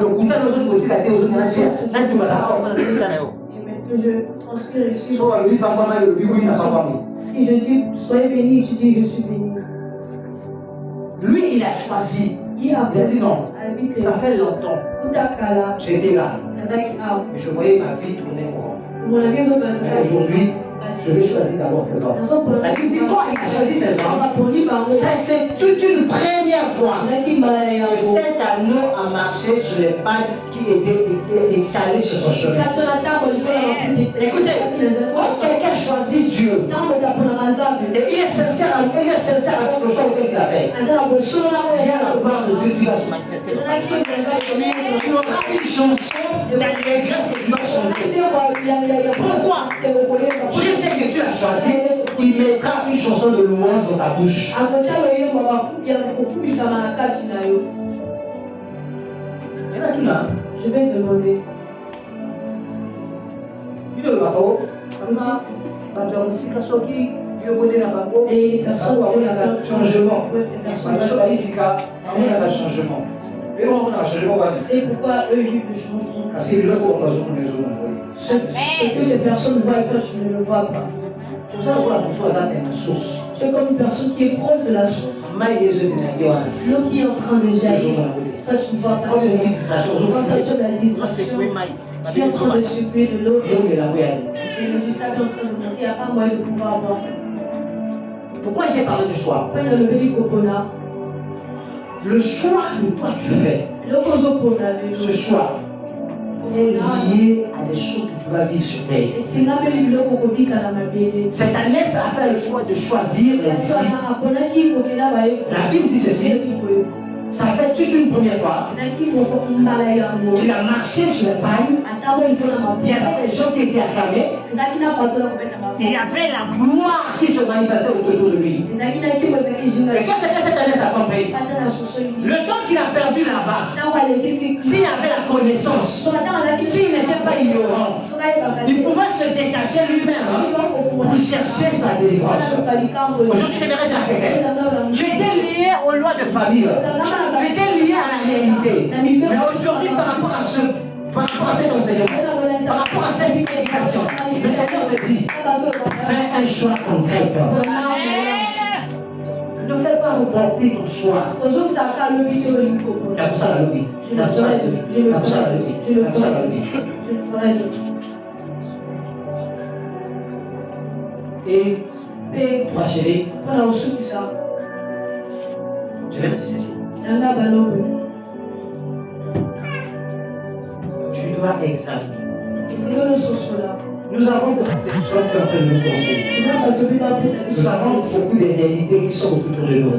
Que je transpire ici. Et je dis, soyez bénis, tu dis, je suis béni. Lui, il a choisi. Il a dit non. Ça fait longtemps. J'étais là. Mais je voyais ma vie tourner en rond. Aujourd'hui, je vais choisir d'abord ces hommes. La Bible dit quoi? Il a choisi ces hommes. C'est toute une première fois que cet anneau a marché sur les pattes qui étaient étalées sur son chemin. Écoutez, quand quelqu'un choisit Dieu, et il est sincère avec le choix auquel il a fait, il y a la gloire de Dieu qui va se manifester dans sa vie. Tu auras une chanson d'allégresse que tu vas chanter. Pourquoi? Je sais que tu as choisi, il mettra une chanson de louange dans ta bouche. Je vais demander. Et les personnes ont un changement. C'est pourquoi eux vivent le changement. Parce que ce que ces personnes voient, toi tu ne le vois pas. C'est comme une personne qui est proche de la source. L'eau qui est en train de jaillir. Toi tu ne vois pas. Quand tu as la distraction, tu es en train de secouer de l'eau. Et le sable est en train de monter. Il n'y a pas moyen de pouvoir boire. Pourquoi j'ai parlé du choix? Le choix que toi tu fais, ce choix est liée à des choses que tu vas vivre sur terre. Cette année, ça a fait le choix de choisir les disciples. La Bible dit ceci. Ça fait toute une première fois qu'il a marché sur les pagnes. Il y avait des gens qui étaient acclamés. Il y avait la gloire qui se manifestait autour de lui. Et qu'est-ce que cette année ça compris? Le temps qu'il a perdu là-bas, s'il avait la connaissance, s'il n'était pas ignorant, il pouvait se détacher lui-même pour chercher sa délivrance. Aujourd'hui, je vais dire à quelqu'un, tu étais lié aux lois de famille. Tu étais lié à la réalité. Mais aujourd'hui, par rapport à cet enseignement, par rapport à cette prédication, le Seigneur te dit, fais un choix concret. Ne fais pas reporter ton choix. Tu as pour ça la lobby. Tu as pour ça la lobby. Et ma chérie, je vais te dire ceci. Tu dois examiner. Nous avons des choses qui sont en train de nous conseiller. Nous avons beaucoup de réalités qui sont autour de nous.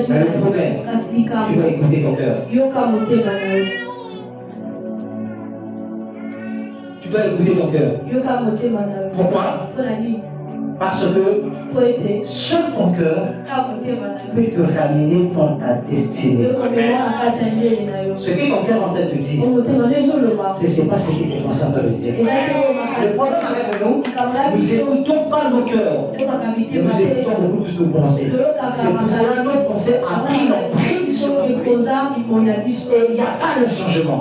Mais le problème, tu dois écouter ton cœur. Tu dois écouter ton cœur. Pourquoi? Parce que seul ton cœur peut te ramener dans ta destinée. Ce que ton cœur en train de te dire, c'est pas ce qui est conscient de le dire. Le problème avec nous n'écoutons pas nos cœurs, mais nous écoutons beaucoup plus nos pensées. C'est pour cela que nos pensées ont pris l'emprise sur notre vie. Et il n'y a pas de changement.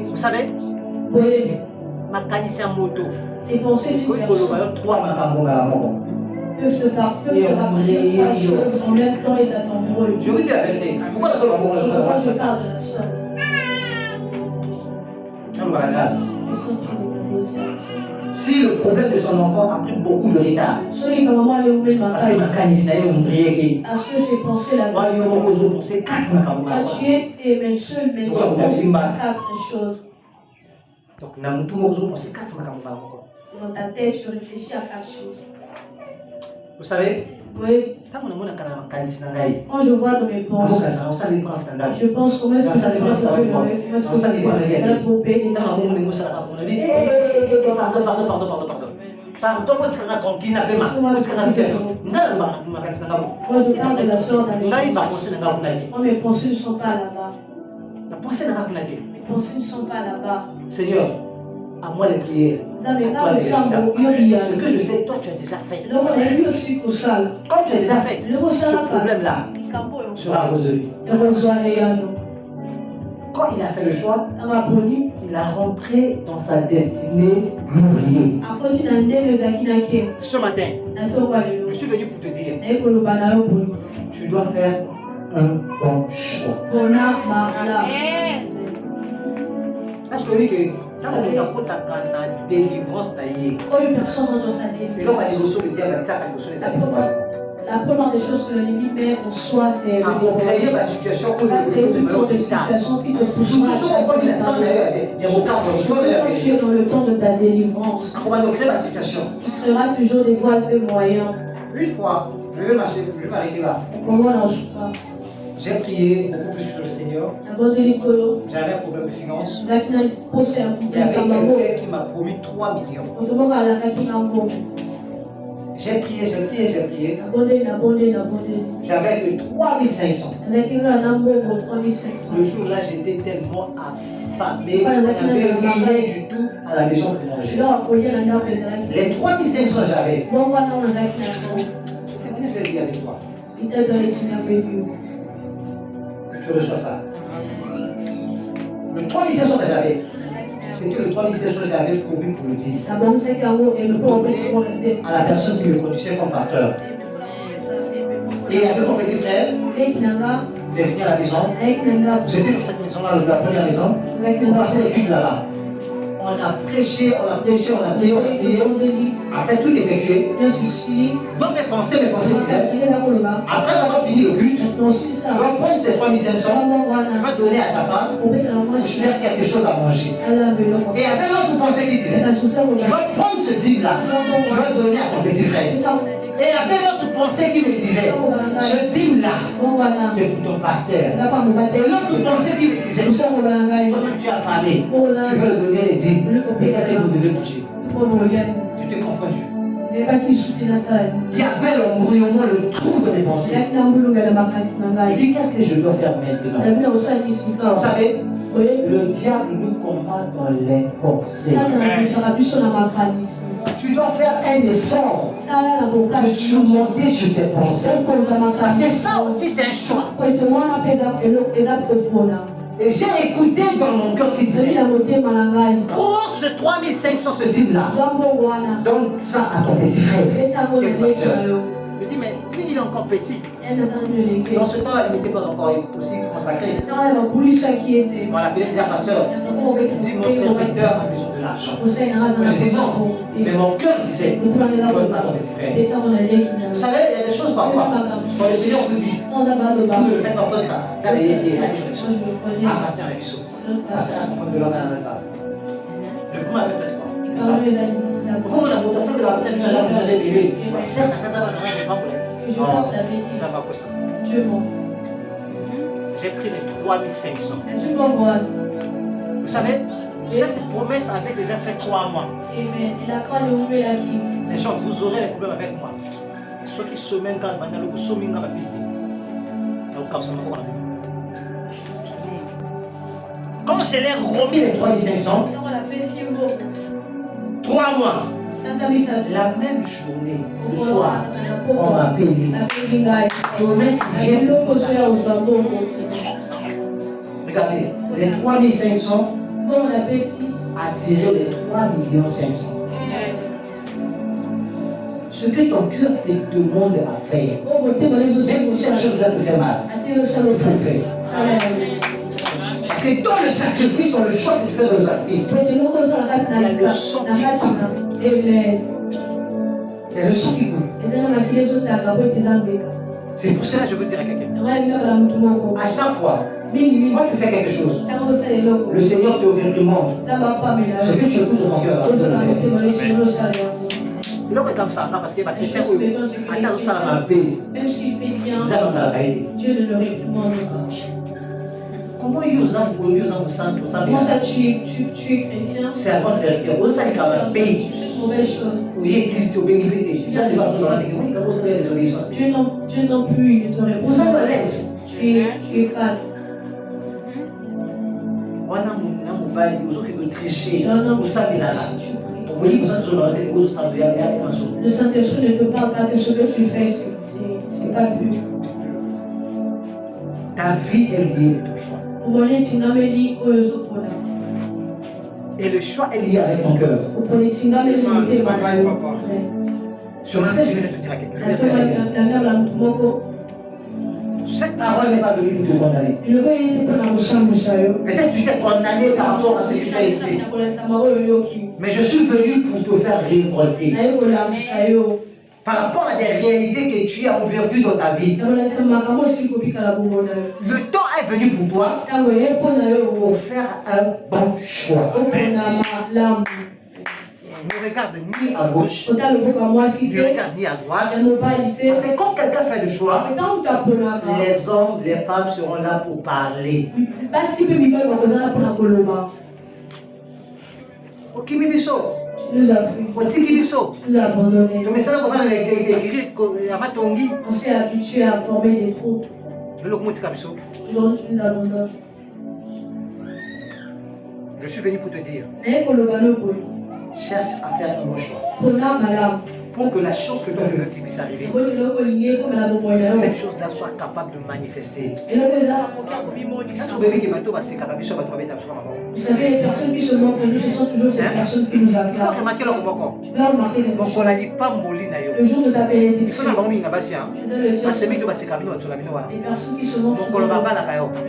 Vous savez, ma canisse en moto. Les pensées du peuvent se passer trois choses en même temps et ça t'embrouille. Je vous dis la vérité. Pourquoi je parle de la grâce. Si le problème de son enfant a pris beaucoup de retard, parce que ma canisse est ombriée. Parce que ces pensées-là, quand tu es seul, mais tu penses quatre choses. Donc, dans ta tête, tu réfléchis à quatre choses. Vous savez? Oui. Quand je vois dans mes pensées, je pense comment est-ce que ça va Pardon, moi je parle de la sorte mes pensées ne sont pas là-bas. Mes pensées ne sont pas là-bas. Seigneur, à moi les prières. Ce que je sais, toi tu as déjà fait. Quand tu as déjà fait, ce problème-là sera résolu. Quand il a fait le choix, il a rentré dans sa destinée d'ouvrier. Ce matin, je suis venu pour te dire, tu dois faire un bon choix. Est-ce que oui, quand on a la délivrance, la première des choses que l'ennemi met en soi, c'est créer ma situation où des situations qui te poussent à tu es dans le temps de ta délivrance. On va créer ma situation. Il créera toujours des voies et moyens. Une fois, je vais m'arrêter là. J'ai prié beaucoup plus sur le Seigneur. J'avais un problème de finances. Il y avait quelqu'un qui m'a promis 3 millions. J'ai prié. J'avais que 3500. Le jour-là, j'étais tellement affamé. On n'avait rien du tout à la maison pour manger. Les 3500 j'avais. Je t'ai dit avec toi. Que tu reçois ça. Le 3500 que j'avais. C'était le 3500 que j'avais pourvu pour le dire. À la personne qui me conduisait comme pasteur. Et il y avait mon petit frère. Il est venu à la maison. J'étais dans cette maison-là, la première maison. On passait les culs là-bas. On on a prêché, on a prié. Après tout effectué, dans mes pensées disaient, après avoir fini le but, tu vas prendre ces 3500, tu vas donner à ta femme pour faire quelque chose à manger. Et avec l'autre pensée qui disait, tu vas prendre ce dîme-là, tu vas donner à ton petit frère. Et avec l'autre pensée qui me disait, ce dîme-là, c'est pour ton pasteur. Et l'autre pensée qui me disait, comme tu as famé, tu veux le donner les dîmes. Et qu'est-ce que vous devez manger? Tu t'es confondu. Il y avait l'embrouillement, le trou de mes pensées. Je dis, qu'est-ce que je dois faire maintenant? Vous savez, le diable nous combat dans l'inconscient. Tu dois faire un effort de surmonter sur tes pensées. Parce que ça aussi, c'est un choix. Et j'ai écouté dans mon cœur qui disait, pour ce 3500 ce dîme-là, donne ça à ton petit frère. Quel pasteur. Je dis, mais lui, il est encore petit. Dans ce temps-là, il n'était pas encore aussi consacré. On l'appelait déjà pasteur. Il dit, mon serviteur a besoin de l'argent. Je dis non, mais mon cœur disait, donne ça à ton petit frère. Vous savez, il y a des choses parfois, quand le Seigneur vous dit, vous ne le faites pas faute, car il y a des choses. Ah, pasteur avec ça. Pasteur a compris de l'homme à la table. Le problème avec le sport, c'est ça. Vous, la votation de la tête de la vous avez bébé. Certes, la table n'a pas de problème. Non, ça va pas ça. J'ai pris les 3500. Vous savez, cette promesse avait déjà fait 3 mois. Les gens, vous aurez des problèmes avec moi. Ceux qui se mènent quand même, vous sommez quand même. Quand je l'ai remis les 3500, 3 mois, la même journée, le soir, on m'a payé. Demain, tu viens. Regardez, les 3500 a tiré les 3 500 000. Ce que ton cœur te demande à faire, même si cette chose-là te fait mal, il faut le faire. Parce que dans le sacrifice, dans le choix que tu fais dans le sacrifice, il y a le sang qui coule. Il y a le sang qui coule. C'est pour ça que je veux dire à quelqu'un. À chaque fois, quand tu fais quelque chose, le Seigneur te réprimande. Ce que tu écoutes de ton cœur, tu dois le faire. Il est comme ça, non, parce qu'il va te faire attends ça à la paix. Même s'il fait bien, Dieu ne le réprimande pas. Comment il use un Comment ça tu es chrétien? C'est à quoi c'est que vous savez quand même payer. C'est une mauvaise chose. Oui, Christ au béni. Dieu non plus, il te répond. Vous êtes à l'aise. Tu es calme. On a mon mobile, vous avez de tricher. Vous savez là. Le Saint-Esprit ne peut pas regarder ce que tu fais, c'est pas plus. Ta vie est liée à ton choix. Et le choix est lié avec ton cœur. Sur ma tête, je viens de te dire à quelqu'un. Cette parole n'est pas venue nous condamner. Peut-être que tu t'es condamné par rapport à ce que tu as été. Mais je suis venu pour te faire révolter. Par rapport à des réalités que tu as ouvertes dans ta vie. Le temps est venu pour toi pour faire un bon choix. Ne regarde ni à gauche, ne regarde ni à droite. Parce que quand quelqu'un fait le choix, les hommes, les femmes seront là pour parler. Ok, Mibiso. Nous abandonné. On s'est habitué à former des troupes. Aujourd'hui, tu nous abandonnes. Je suis venu pour te dire, cherche à faire un bon choix. pour que la chose que toi tu veux qu'il puisse arriver, cette chose-là soit capable de manifester. Vous savez, les personnes qui se montrent, ce sont toujours ces personnes qui nous acclament. Tu vas remarquer les choses. Le jour de ta bénédiction, je donne le diable. Les personnes qui se montrent,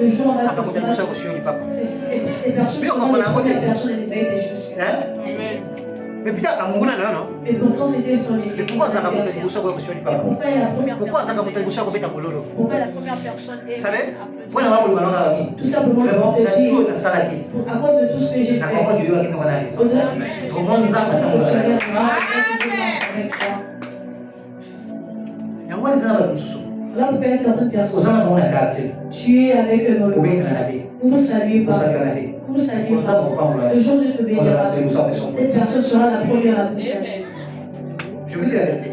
le jour où on va te ces personnes seront les premières personnes à nettoyer tes chaussures. Mais putain, à mon non. Mais pourtant, c'était sur les. Mais pourquoi ça va monter le bouchon sur le papa? Pourquoi ça va monter le bouchon sur le bololo? Pourquoi la première personne est. Vous savez? Moi, je vais vous tout simplement pour te dire, à cause de tout ce que j'ai fait, au-delà de tout ce que j'ai fait, je vais avec toi. Là, vous payez certaines personnes. Tu es avec eux dans le monde. Vous ne saluez pas. Vous ne saluez pas. Le jour où Dieu te bénira, cette personne sera la première à te saluer. Je vous dis la vérité.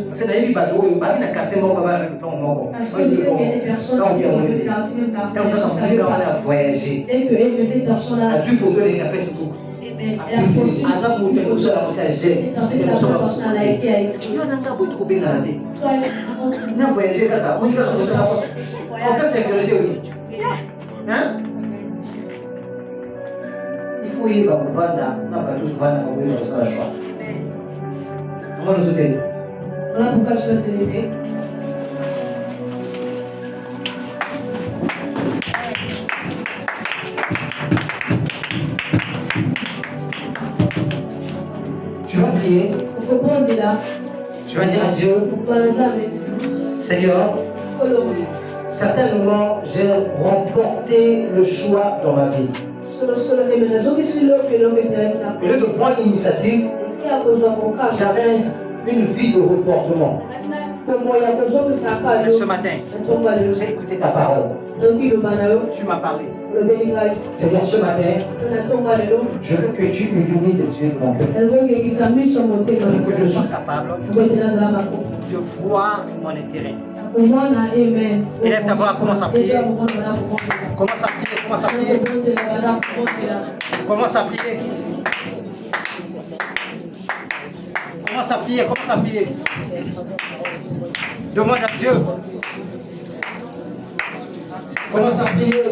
Parce que dans les bateaux, il y a un quartier mort avant le temps mort. Parce que je sais qu'il y a des personnes qui ont le quartier même parfois. Quand on s'en va voyager. Dès que cette personne-là. A dû photo les cafés sur tout. Elle a posté. À ça, pour que nous soyons en train de gérer. Cette personne a liké à écrire. Il y en a un gars qui est bien raté. Il a voyagé comme ça. On dit que c'est en place sécurité aussi. Hein? Il faut y aller pour vendre. Non, pas tous vendre pour venir dans la choix. Comment nous aider? Voilà pourquoi je veux te lever. Tu vas prier. Tu vas dire à Dieu, Seigneur, certainement j'ai remporté le choix dans ma vie. Au lieu de prendre l'initiative, j'avais une vie de reportement. Ce matin, j'ai écouté ta parole. Tu m'as parlé. Seigneur, ce matin, je veux que tu illumines les yeux de mon cœur. Que je sois capable de voir mon intérêt. Élève ta voix, commence à prier. Commence à prier, commence à prier. Commence à prier. Commence à prier, commence à prier. Demande à Dieu. Commence à prier.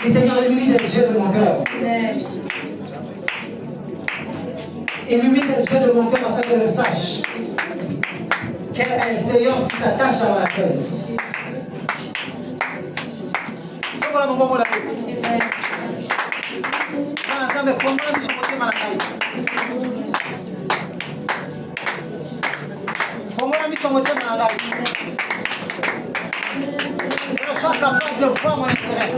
Et Seigneur, illumine les yeux de mon cœur. Illumine les yeux de mon cœur afin que je sache quelle expérience qui s'attache à ma tête. Comment la maman va la faire? Comment la mise sur mon thème dans la live? Je suis capable de voir mon intérêt.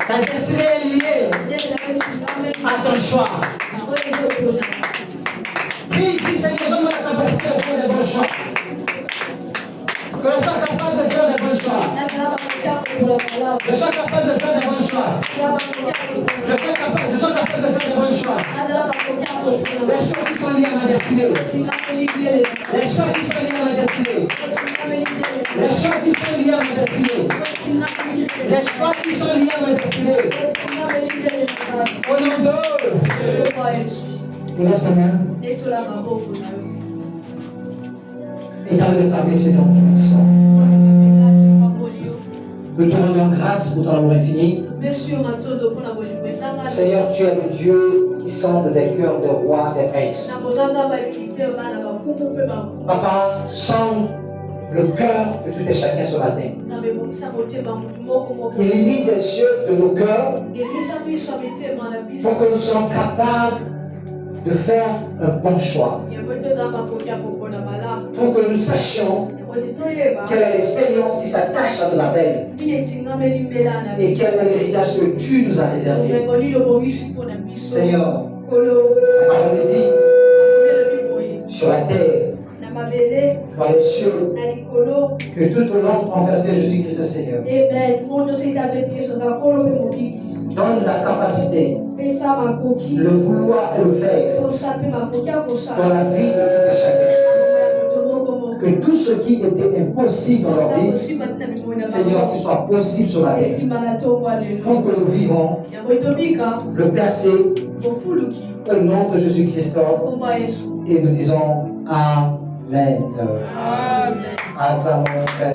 Ta destinée est liée à ton choix. Prie, dis Seigneur, donne-moi la capacité de faire des bons choix. Que je sois capable de faire des bons choix. Je sois capable de faire des bons choix. Je sois capable de faire des bons choix. Les choix qui sont liés à ma destinée. Les choix qui sont liés à ma destinée. Les choix qui sont liés à ma destinée. Les choix qui sont liés à ma destinée. Au nom de tu lèves ta main. Et dans le salut, Seigneur, nous te rendons grâce pour ton amour infini. Seigneur, tu es le Dieu qui sonde des cœurs des rois, des princes. Papa, sonde le cœur de tout et chacun ce matin. Illumine les yeux de nos cœurs pour que nous soyons capables de faire un bon choix. Pour que nous sachions quelle est l'expérience qui s'attache à nos appels et quel est l'héritage que tu nous as réservé. Seigneur, la parole dit sur la terre, dans les cieux, que tout au long confesse que Jésus-Christ est Seigneur. Donne la capacité, le vouloir et le faire dans la vie de tout et chacun. que tout ce qui était impossible dans leur vie, Seigneur, qu'il soit possible sur la terre. Pour que nous vivons le placer au nom de Jésus-Christ. Et nous disons Amen. Acclamons, frère.